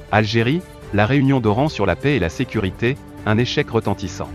Algérie, la réunion d'Oran sur la paix et la sécurité, un échec retentissant.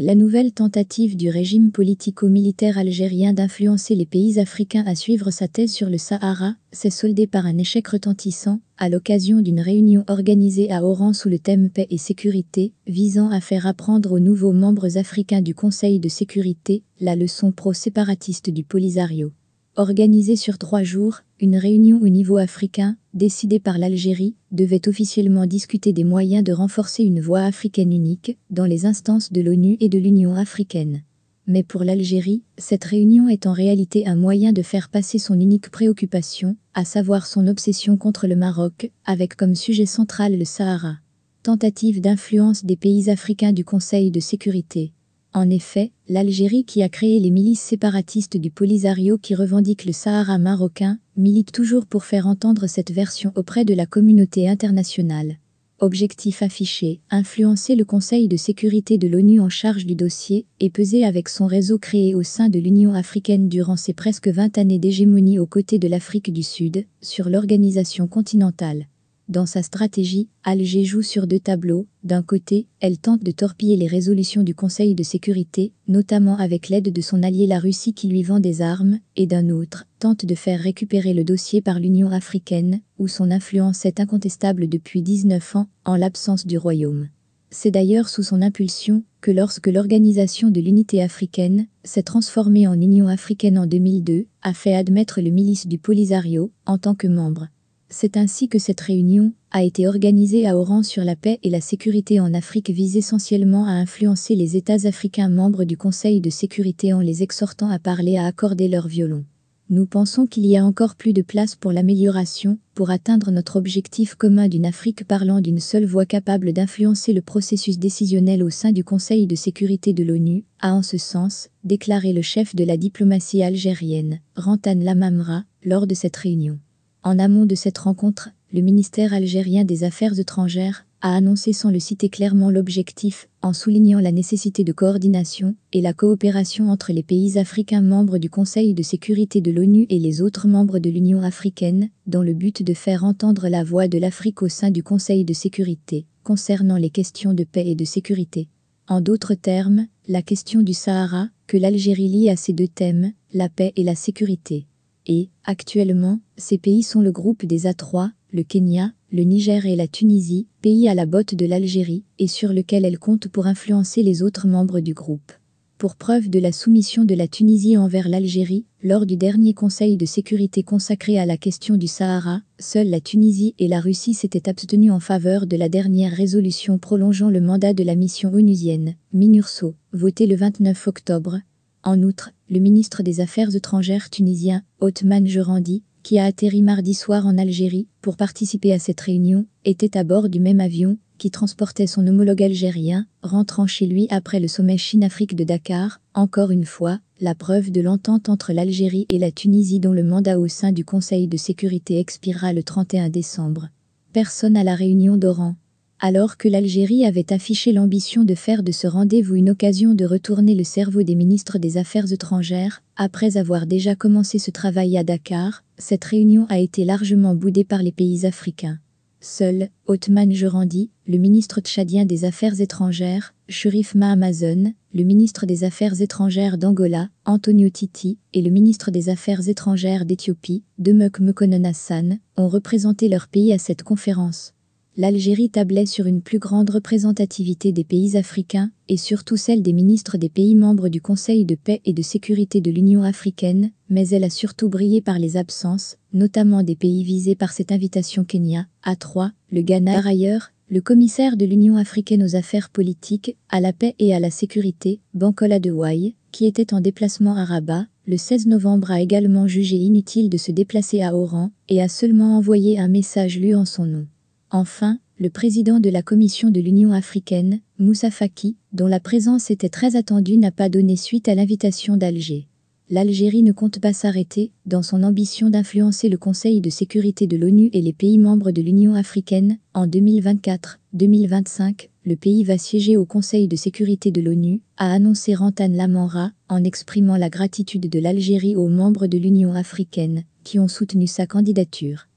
La nouvelle tentative du régime politico-militaire algérien d'influencer les pays africains à suivre sa thèse sur le Sahara s'est soldée par un échec retentissant à l'occasion d'une réunion organisée à Oran sous le thème paix et sécurité, visant à faire apprendre aux nouveaux membres africains du Conseil de sécurité la leçon pro-séparatiste du Polisario. Organisée sur 3 jours, une réunion au niveau africain, décidée par l'Algérie, devait officiellement discuter des moyens de renforcer une voix africaine unique dans les instances de l'ONU et de l'Union africaine. Mais pour l'Algérie, cette réunion est en réalité un moyen de faire passer son unique préoccupation, à savoir son obsession contre le Maroc, avec comme sujet central le Sahara. Tentative d'influence des pays africains du Conseil de sécurité. En effet, l'Algérie, qui a créé les milices séparatistes du Polisario qui revendiquent le Sahara marocain, milite toujours pour faire entendre cette version auprès de la communauté internationale. Objectif affiché, influencer le Conseil de sécurité de l'ONU en charge du dossier et peser avec son réseau créé au sein de l'Union africaine durant ses presque 20 années d'hégémonie aux côtés de l'Afrique du Sud, sur l'organisation continentale. Dans sa stratégie, Alger joue sur 2 tableaux. D'un côté, elle tente de torpiller les résolutions du Conseil de sécurité, notamment avec l'aide de son allié la Russie qui lui vend des armes, et d'un autre, tente de faire récupérer le dossier par l'Union africaine, où son influence est incontestable depuis 19 ans, en l'absence du royaume. C'est d'ailleurs sous son impulsion que lorsque l'Organisation de l'Unité africaine s'est transformée en Union africaine en 2002, a fait admettre le milice du Polisario en tant que membre. C'est ainsi que cette réunion a été organisée à Oran sur la paix et la sécurité en Afrique vise essentiellement à influencer les États africains membres du Conseil de sécurité en les exhortant à parler à accorder leur violon. Nous pensons qu'il y a encore plus de place pour l'amélioration, pour atteindre notre objectif commun d'une Afrique parlant d'une seule voix capable d'influencer le processus décisionnel au sein du Conseil de sécurité de l'ONU, a en ce sens déclaré le chef de la diplomatie algérienne, Rantan Lamamra, lors de cette réunion. En amont de cette rencontre, le ministère algérien des Affaires étrangères a annoncé sans le citer clairement l'objectif, en soulignant la nécessité de coordination et la coopération entre les pays africains membres du Conseil de sécurité de l'ONU et les autres membres de l'Union africaine, dans le but de faire entendre la voix de l'Afrique au sein du Conseil de sécurité, concernant les questions de paix et de sécurité. En d'autres termes, la question du Sahara, que l'Algérie lie à ces 2 thèmes, la paix et la sécurité. Et, actuellement, ces pays sont le groupe des A3, le Kenya, le Niger et la Tunisie, pays à la botte de l'Algérie, et sur lequel elle compte pour influencer les autres membres du groupe. Pour preuve de la soumission de la Tunisie envers l'Algérie, lors du dernier Conseil de sécurité consacré à la question du Sahara, seules la Tunisie et la Russie s'étaient abstenues en faveur de la dernière résolution prolongeant le mandat de la mission onusienne, MINURSO, votée le 29 octobre. En outre, le ministre des Affaires étrangères tunisien, Othman Jerandi, qui a atterri mardi soir en Algérie pour participer à cette réunion, était à bord du même avion qui transportait son homologue algérien, rentrant chez lui après le sommet Chine-Afrique de Dakar, encore une fois, la preuve de l'entente entre l'Algérie et la Tunisie dont le mandat au sein du Conseil de sécurité expirera le 31 décembre. Personne à la réunion d'Oran. Alors que l'Algérie avait affiché l'ambition de faire de ce rendez-vous une occasion de retourner le cerveau des ministres des Affaires étrangères, après avoir déjà commencé ce travail à Dakar, cette réunion a été largement boudée par les pays africains. Seul, Othman Jerandi, le ministre tchadien des Affaires étrangères, Cherif Mahamazon, le ministre des Affaires étrangères d'Angola, Antonio Titi, et le ministre des Affaires étrangères d'Éthiopie, Demek Mekonnen Hassan, ont représenté leur pays à cette conférence. L'Algérie tablait sur une plus grande représentativité des pays africains, et surtout celle des ministres des pays membres du Conseil de paix et de sécurité de l'Union africaine, mais elle a surtout brillé par les absences, notamment des pays visés par cette invitation Kenya, A3, le Ghana. Par ailleurs, le commissaire de l'Union africaine aux affaires politiques, à la paix et à la sécurité, Bankola Dewey, qui était en déplacement à Rabat, le 16 novembre a également jugé inutile de se déplacer à Oran, et a seulement envoyé un message lu en son nom. Enfin, le président de la Commission de l'Union africaine, Moussa Faki, dont la présence était très attendue n'a pas donné suite à l'invitation d'Alger. L'Algérie ne compte pas s'arrêter dans son ambition d'influencer le Conseil de sécurité de l'ONU et les pays membres de l'Union africaine. En 2024-2025, le pays va siéger au Conseil de sécurité de l'ONU, a annoncé Rantan Lamamra, en exprimant la gratitude de l'Algérie aux membres de l'Union africaine qui ont soutenu sa candidature.